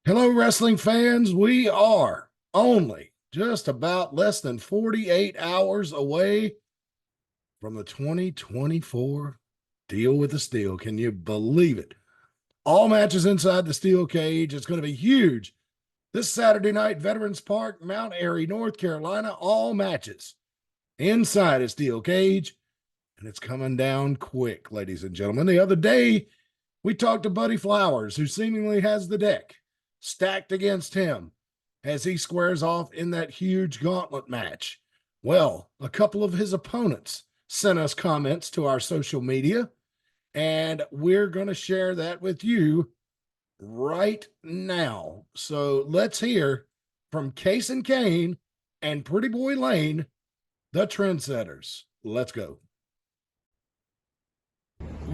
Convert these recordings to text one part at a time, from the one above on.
Hello, wrestling fans. We are only just about less than 48 hours away from the 2024 Deal with the Steel. Can you believe it? All matches inside the steel cage. It's going to be huge. This Saturday night, Veterans Park, Mount Airy, North Carolina, all matches inside a steel cage. And it's coming down quick, ladies and gentlemen. The other day, we talked to Buddy Flowers, who seemingly has the deck stacked against him as he squares off in that huge gauntlet match. Well, a couple of his opponents sent us comments to our social media, and we're going to share that with you right now. So let's hear from Case and Kane and Pretty Boy Lane, the trendsetters. Let's go.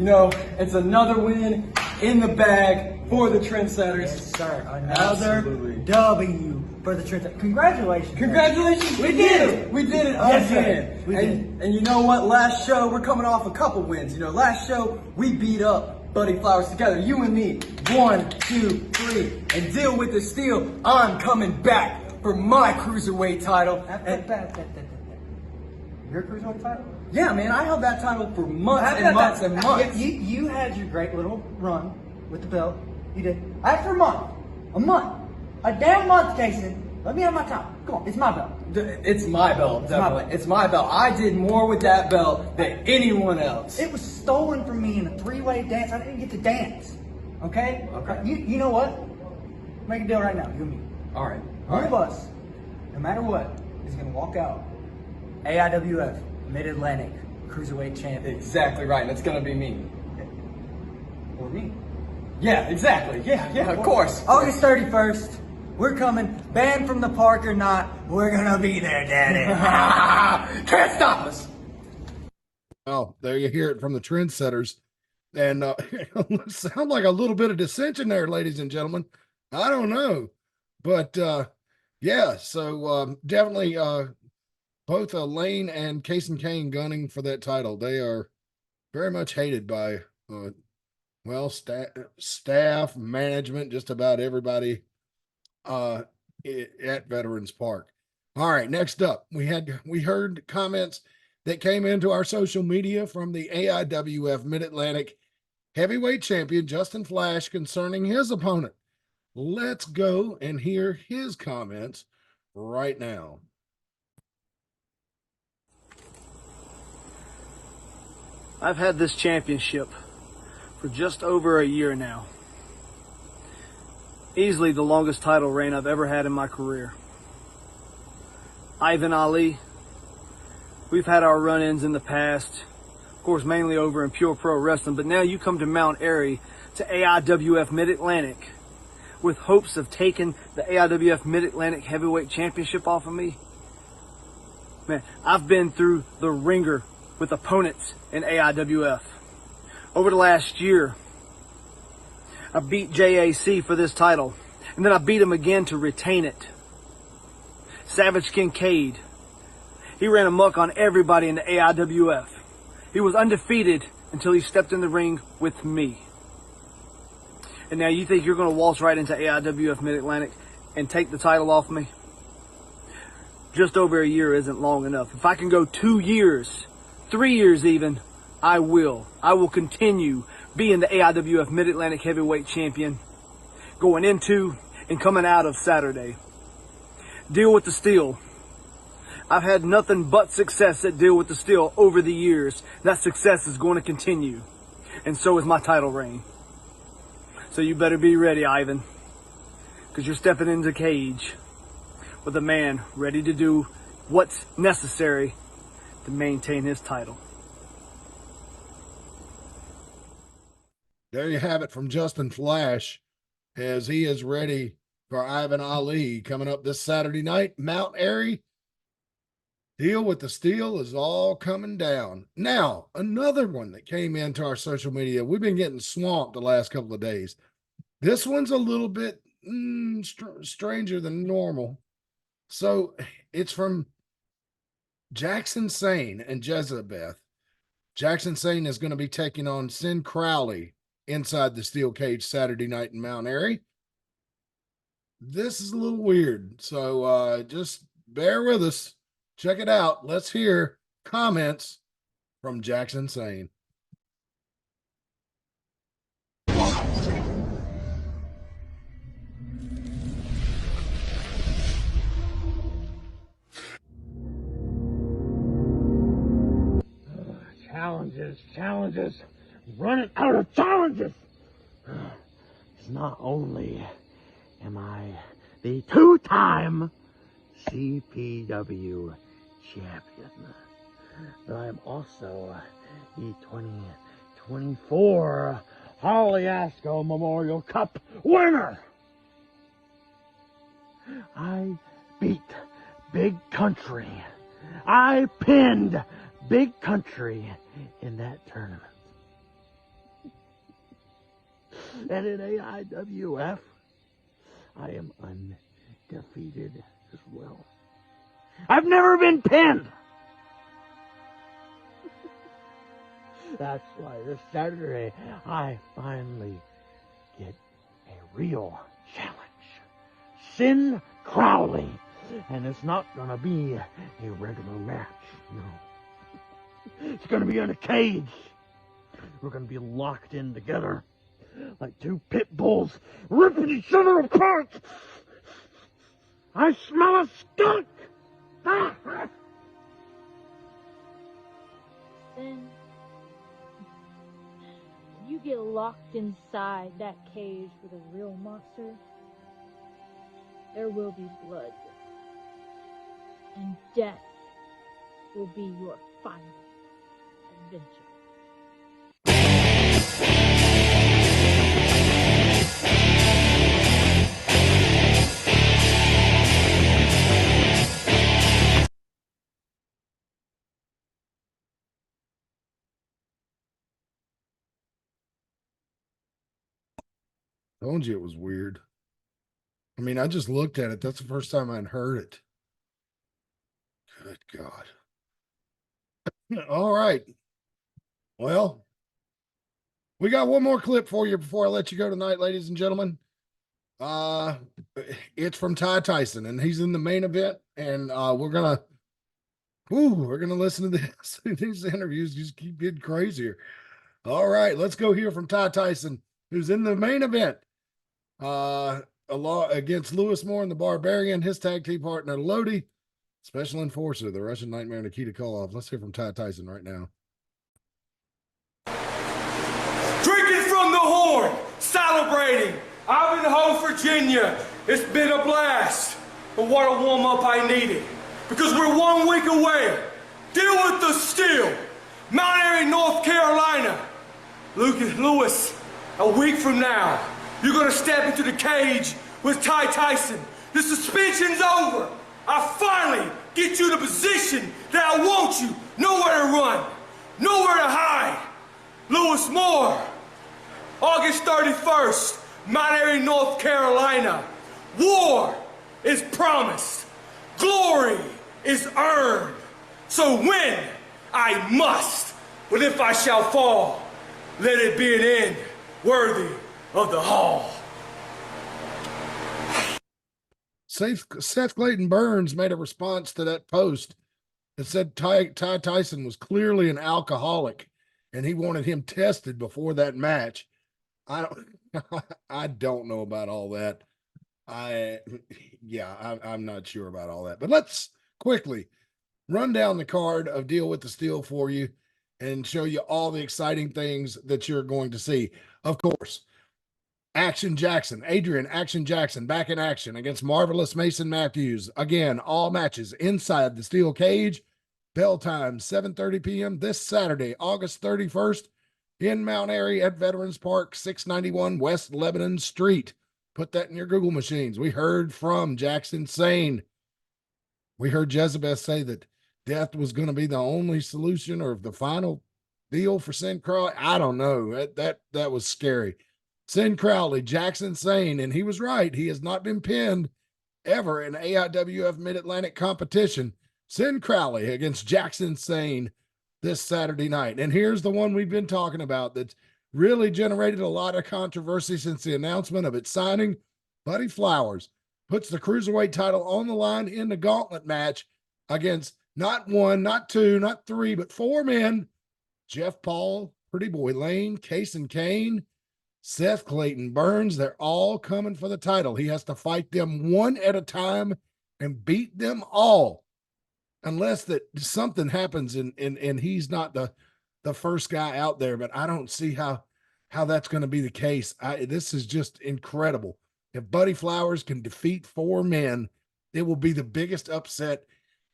It's another win in the bag for the trendsetters. Yes, sir. Absolutely. Another W for the trendsetters. Congratulations. Congratulations. We did it. We did it Yes, again. sir. We did. And you know what? Last show, we're coming off a couple wins. Last show, we beat up Buddy Flowers together. You and me. 1, 2, 3. And Deal with the Steel. I'm coming back for my cruiserweight title. Your cruiserweight title? Yeah, man, I held that title for months How and about months that? and months. You had your great little run with the belt. You did. After a month. A month. A damn month, Jason. Let me have my time. Come on, it's my belt. It's my belt, definitely. It's my belt. I did more with that belt than anyone else. It was stolen from me in a three-way dance. I didn't get to dance. Okay? Okay. You know what? Make a deal right now, you and me. All right. One of us, no matter what, is going to walk out AIWF Mid Atlantic Cruiserweight Champion. Exactly right. And it's going to be me. Or me. Yeah, exactly. Yeah, of course. August 31st, we're coming. Banned from the park or not, we're going to be there, Daddy. Can't stop us. Oh, there you hear it from the trendsetters. And sound like a little bit of dissension there, ladies and gentlemen. I don't know. But yeah, so definitely both Lane and Case and Kane gunning for that title. They are very much hated by staff, management, just about everybody at Veterans Park. All right, next up, we heard comments that came into our social media from the AIWF Mid Atlantic heavyweight champion Justin Flash concerning his opponent. Let's go and hear his comments right now. I've had this championship for just over a year now. Easily the longest title reign I've ever had in my career. Ivan Ali, we've had our run-ins in the past, of course mainly over in pure pro wrestling, but now you come to Mount Airy, to AIWF Mid Atlantic, with hopes of taking the AIWF Mid Atlantic Heavyweight Championship off of me. Man, I've been through the ringer with opponents in AIWF. Over the last year, I beat JAC for this title, and then I beat him again to retain it. Savage Kincaid, he ran amok on everybody in the AIWF. He was undefeated until he stepped in the ring with me. And now you think you're going to waltz right into AIWF Mid Atlantic and take the title off me? Just over a year isn't long enough. If I can go 2 years, 3 years even, I will. I will continue being the AIWF Mid Atlantic Heavyweight Champion going into and coming out of Saturday. Deal with the Steel. I've had nothing but success at Deal with the Steel over the years. That success is going to continue. And so is my title reign. So you better be ready, Ivan, because you're stepping into the cage with a man ready to do what's necessary to maintain his title. There you have it from Justin Flash as he is ready for Ivan Ali coming up this Saturday night. Mount Airy. Deal with the Steel is all coming down. Now, another one that came into our social media. We've been getting swamped the last couple of days. This one's a little bit stranger than normal. So it's from Jackson Sane and Jezebeth. Jackson Sane is going to be taking on Sin Crowley inside the steel cage Saturday night in Mount Airy. this is a little weird. So just bear with us. Check it out. Let's hear comments from Jackson Sane. Challenges, running out of challenges. Not only am I the two-time CPW champion, but I'm also the 2024 Holly Asco Memorial Cup winner. I beat Big Country. I pinned Big Country in that tournament. And in AIWF, I am undefeated as well. I've never been pinned. That's why this Saturday, I finally get a real challenge. Sin Crowley. And it's not going to be a regular match, no. It's going to be in a cage. We're going to be locked in together like two pit bulls ripping each other apart. I smell a skunk. Then you get locked inside that cage with a real monster, there will be blood. And death will be your final adventure. Told you it was weird. I mean, I just looked at it. That's the first time I'd heard it. Good God. All right. Well, we got one more clip for you before I let you go tonight, ladies and gentlemen. It's from Ty Tyson, and he's in the main event, and we're gonna listen to this. These interviews just keep getting crazier. All right, let's go hear from Ty Tyson, who's in the main event. Against Lewis Moore and the Barbarian, his tag team partner Lodi, Special Enforcer, the Russian Nightmare, Nikita Koloff. Let's hear from Ty Tyson right now. Drinking from the horn, celebrating. Ivanhoe, Virginia. It's been a blast. But what a warm-up I needed. Because we're 1 week away. Deal with the steel. Mount Airy, North Carolina. Lewis, a week from now, you're going to step into the cage with Ty Tyson. The suspension's over. I finally get you in a position that I want you. Nowhere to run. Nowhere to hide. Lewis Moore. August 31st, Mount Airy, North Carolina. War is promised. Glory is earned. So win I must. But if I shall fall, let it be an end worthy of the hall. Seth Clayton Burns made a response to that post that said Ty Tyson was clearly an alcoholic and he wanted him tested before that match. I don't know about all that. I'm not sure about all that. But let's quickly run down the card of Deal with the Steel for you and show you all the exciting things that you're going to see. Of course, Adrian Action Jackson back in action against Marvelous Mason Matthews. Again, all matches inside the steel cage. Bell time, 7:30 p.m. this Saturday, August 31st in Mount Airy at Veterans Park, 691 West Lebanon Street. Put that in your Google machines. We heard from Jackson Sane. We heard Jezebel say that death was going to be the only solution or the final deal for Sin Crowley. I don't know. That was scary. Sin Crowley, Jackson Sane, and he was right. He has not been pinned ever in AIWF Mid Atlantic competition. Sin Crowley against Jackson Sane this Saturday night. And here's the one we've been talking about that's really generated a lot of controversy since the announcement of its signing. Buddy Flowers puts the cruiserweight title on the line in the gauntlet match against not one, not two, not three, but four men: Jeff Paul, Pretty Boy Lane, Case and Kane, Seth Clayton Burns. They're all coming for the title. He has to fight them one at a time and beat them all, unless that something happens and he's not the first guy out there. But I don't see how that's going to be the case. This is just incredible. If Buddy Flowers can defeat four men, it will be the biggest upset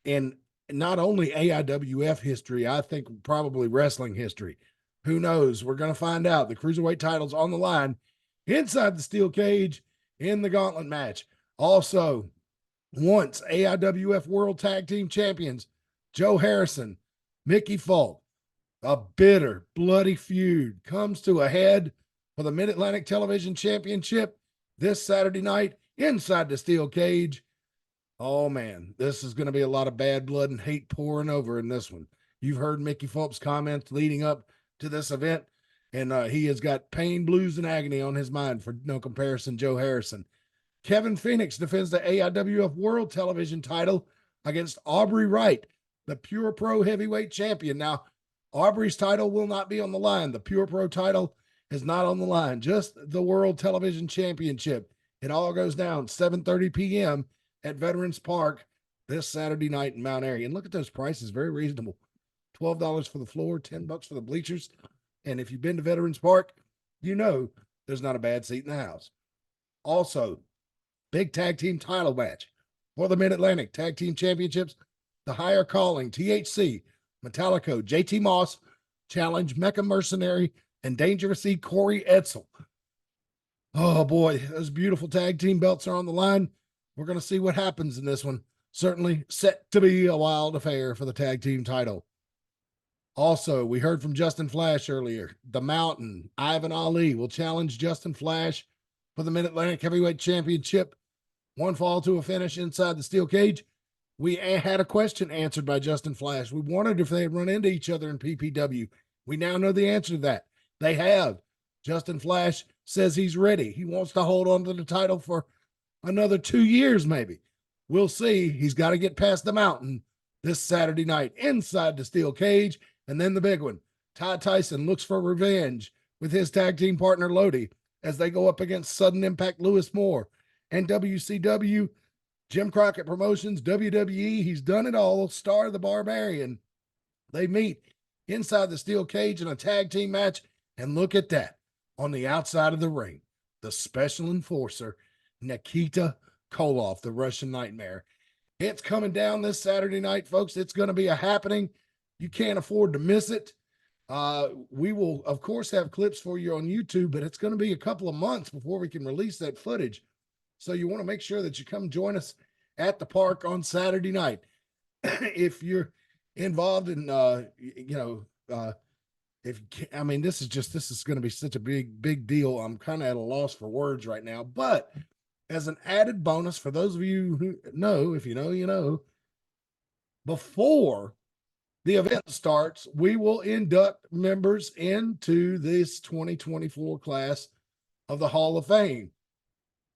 in not only AIWF history, I think probably wrestling history. Who knows? We're going to find out. The cruiserweight title's on the line inside the steel cage in the gauntlet match. Also, once AIWF World Tag Team Champions Joe Harrison, Mickey Falk, a bitter, bloody feud comes to a head for the Mid Atlantic Television Championship this Saturday night inside the steel cage. Oh man, this is going to be a lot of bad blood and hate pouring over in this one. You've heard Mickey Falk's comments leading up to this event, and he has got pain, blues, and agony on his mind for no comparison. Joe Harrison. Kevin Phoenix defends the AIWF World Television title against Aubrey Wright, the Pure Pro Heavyweight Champion. Now, Aubrey's title will not be on the line. The Pure Pro title is not on the line, just the World Television Championship. It all goes down 7:30 p.m. at Veterans Park this Saturday night in Mount Airy. And look at those prices, very reasonable. $12 for the floor, $10 for the bleachers. And if you've been to Veterans Park, you know there's not a bad seat in the house. Also, big tag team title match for the Mid-Atlantic Tag Team Championships. The Higher Calling, THC, Metallico, JT Moss, challenge Mecca Mercenary, and Dangerous E, Corey Edsel. Oh boy, those beautiful tag team belts are on the line. We're going to see what happens in this one. Certainly set to be a wild affair for the tag team title. Also, we heard from Justin Flash earlier. The Mountain, Ivan Ali, will challenge Justin Flash for the Mid-Atlantic Heavyweight Championship. One fall to a finish inside the steel cage. We had a question answered by Justin Flash. We wondered if they had run into each other in PPW. We now know the answer to that. They have. Justin Flash says he's ready. He wants to hold on to the title for another 2 years, maybe. We'll see. He's got to get past the Mountain this Saturday night inside the steel cage. And then the big one, Ty Tyson looks for revenge with his tag team partner Lodi as they go up against Sudden Impact Lewis Moore and WCW, Jim Crockett Promotions, WWE. He's done it all. Star the Barbarian. They meet inside the steel cage in a tag team match. And look at that. On the outside of the ring, the special enforcer, Nikita Koloff, the Russian Nightmare. It's coming down this Saturday night, folks. It's going to be a happening. You can't afford to miss it. We will, of course, have clips for you on YouTube, but it's going to be a couple of months before we can release that footage. So you want to make sure that you come join us at the park on Saturday night. If you're involved in, this is going to be such a big deal. I'm kind of at a loss for words right now, but as an added bonus for those of you who know, if you know, you know, before the event starts, we will induct members into this 2024 class of the Hall of Fame.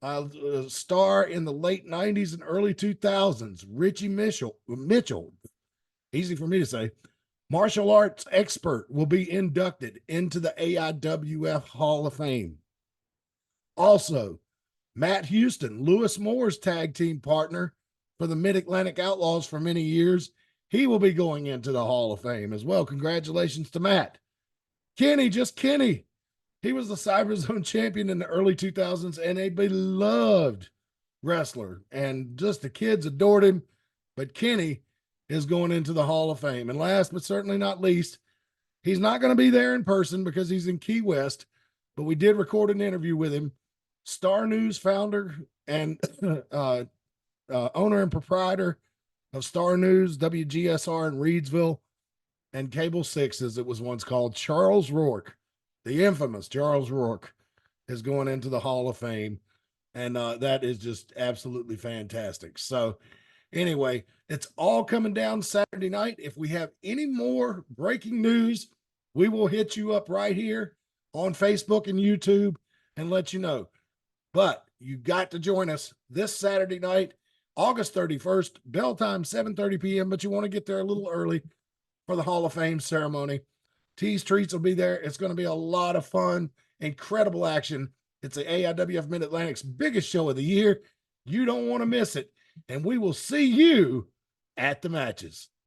A star in the late 90s and early 2000s, Richie Mitchell, easy for me to say, martial arts expert, will be inducted into the AIWF Hall of Fame. Also, Matt Houston, Lewis Moore's tag team partner for the Mid-Atlantic Outlaws for many years, he will be going into the Hall of Fame as well. Congratulations to Matt. Kenny, just Kenny. He was the Cyber Zone champion in the early 2000s and a beloved wrestler. And just the kids adored him. But Kenny is going into the Hall of Fame. And last but certainly not least, he's not going to be there in person because he's in Key West. But we did record an interview with him. Star News founder and owner and proprietor of Star News, WGSR in Reedsville, and Cable 6, as it was once called, Charles Rourke, the infamous Charles Rourke, is going into the Hall of Fame. And that is just absolutely fantastic. So anyway, it's all coming down Saturday night. If we have any more breaking news, we will hit you up right here on Facebook and YouTube and let you know. But you got to join us this Saturday night, August 31st, bell time 7:30 p.m. But you want to get there a little early for the Hall of Fame ceremony. Tease Treats will be there. It's going to be a lot of fun, incredible action. It's the AIWF Mid Atlantic's biggest show of the year. You don't want to miss it. And we will see you at the matches.